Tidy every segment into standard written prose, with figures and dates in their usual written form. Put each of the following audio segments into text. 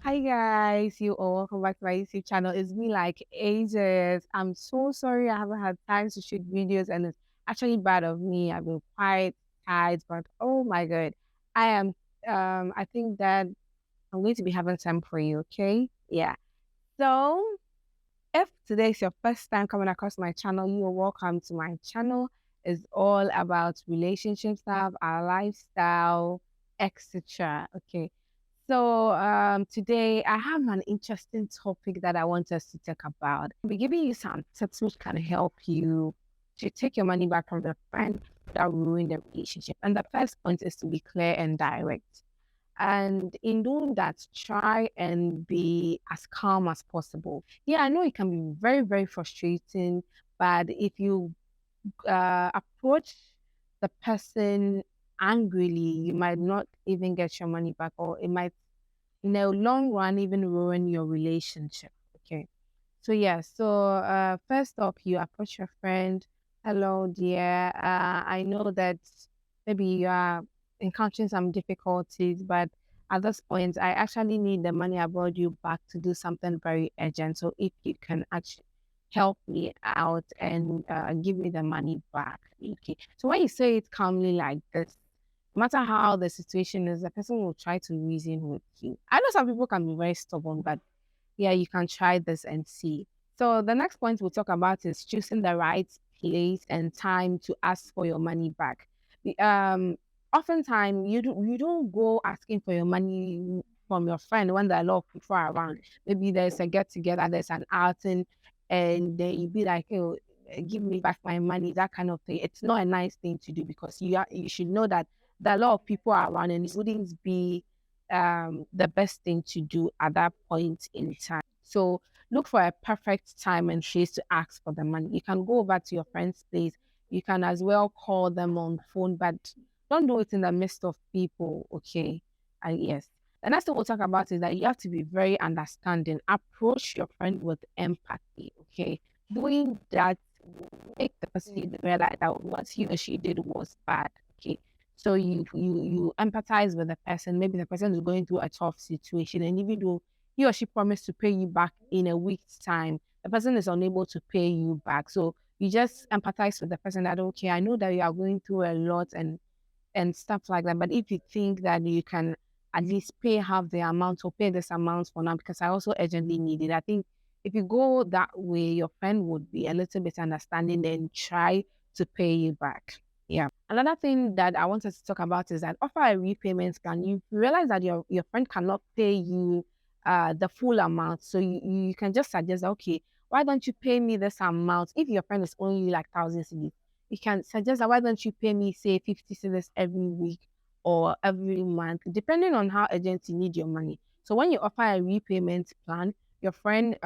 Hi guys, you all welcome back to my YouTube channel. It's been like ages. I'm so sorry I haven't had time to shoot videos and it's actually bad of me. I've been quite tired, but oh my god. I am I think that I'm going to be having time for you, okay? Yeah. So if today is your first time coming across my channel, you are welcome to my channel. It's all about relationship stuff, our lifestyle, etc. Okay. So today I have an interesting topic that I want us to talk about. I'll be giving you some tips which can help you to take your money back from the friend without ruining the relationship. And the first point is to be clear and direct. And in doing that, try and be as calm as possible. Yeah, I know it can be very, very frustrating, but if you approach the person angrily, you might not even get your money back, or it might, in the long run, even ruin your relationship. Okay. So yeah, first off, you approach your friend. Hello, dear. I know that maybe you are encountering some difficulties, but at this point, I actually need the money I brought you back to do something very urgent. So if you can actually help me out and give me the money back, okay. So when you say it calmly like this, no matter how the situation is, the person will try to reason with you. I know some people can be very stubborn, but yeah, you can try this and see. So the next point we'll talk about is choosing the right place and time to ask for your money back. Oftentimes you don't go asking for your money from your friend when there are a lot of people around. Maybe there's a get together, there's an outing, and then you be like, "Oh, give me back my money," that kind of thing. It's not a nice thing to do because you should know that there are a lot of people around, and it wouldn't be the best thing to do at that point in time. So look for a perfect time and place to ask for the money. You can go over to your friend's place. You can as well call them on phone, but don't do it in the midst of people. Okay. And yes. The next thing we'll talk about is that you have to be very understanding. Approach your friend with empathy. Okay. Doing that will make the person realize that what he or she did was bad. Okay. So you empathize with the person. Maybe the person is going through a tough situation, and even though he or she promised to pay you back in a week's time, the person is unable to pay you back. So you just empathize with the person that okay, I know that you are going through a lot and stuff like that. But if you think that you can at least pay half the amount or pay this amount for now, because I also urgently need it. I think if you go that way, your friend would be a little bit understanding and try to pay you back. Yeah. Another thing that I wanted to talk about is that offer a repayment plan. You realize that your friend cannot pay you the full amount. So you can just suggest that, okay, why don't you pay me this amount? If your friend is only like thousands you can suggest that why don't you pay me say 50 cedis every week or every month, depending on how urgent you need your money. So when you offer a repayment plan, your friend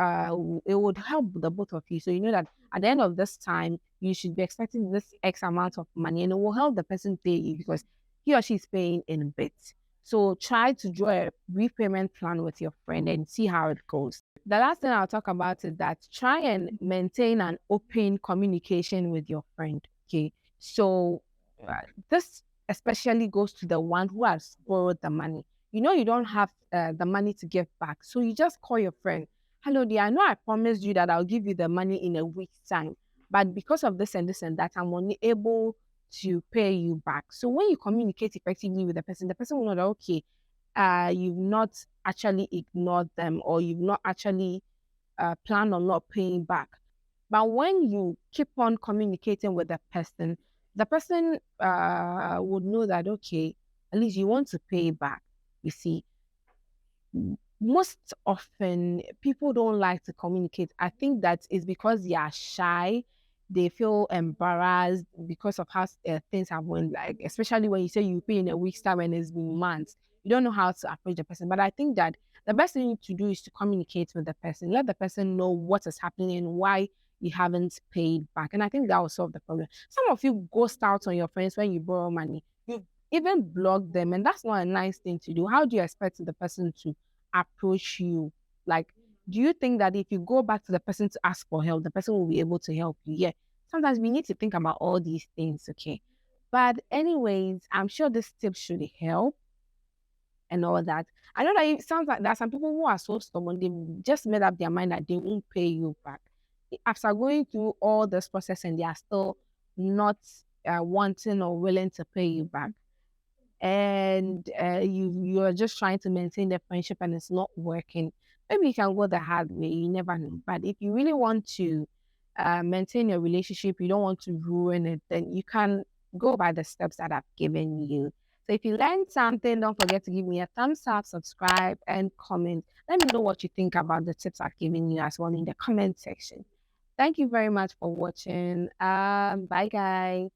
it would help the both of you. So you know that at the end of this time, you should be expecting this X amount of money, and it will help the person pay you because he or she is paying in bits. So try to draw a repayment plan with your friend and see how it goes. The last thing I'll talk about is that try and maintain an open communication with your friend. Okay. So this especially goes to the one who has borrowed the money. You know, you don't have the money to give back. So you just call your friend. Hello, dear. I know I promised you that I'll give you the money in a week's time. But because of this and that, I'm unable to pay you back. So when you communicate effectively with the person will know that, okay, you've not actually ignored them or you've not actually planned on not paying back. But when you keep on communicating with the person would know that, okay, at least you want to pay back. You see, most often people don't like to communicate. I think that is because they are shy. They feel embarrassed because of how things have went. Like, especially when you say you pay in a week's time and it's been months, you don't know how to approach the person. But I think that the best thing to do is to communicate with the person, let the person know what is happening and why you haven't paid back. And I think that will solve the problem. Some of you ghost out on your friends when you borrow money. You even block them, and that's not a nice thing to do. How do you expect the person to approach you? Like, do you think that if you go back to the person to ask for help, the person will be able to help you? Yeah. Sometimes we need to think about all these things, okay? But anyways, I'm sure this tip should help. and all that. I know that it sounds like there are some people who are so stubborn, they just made up their mind that they won't pay you back. After going through all this process and they are still not wanting or willing to pay you back, and you're just trying to maintain the friendship and it's not working, maybe you can go the hard way. You never know. But if you really want to maintain your relationship, you don't want to ruin it, then you can go by the steps that I've given you. So if you learned something, don't forget to give me a thumbs up, subscribe, and comment. Let me know what you think about the tips I've given you as well in the comment section. Thank you very much for watching. Bye, guys.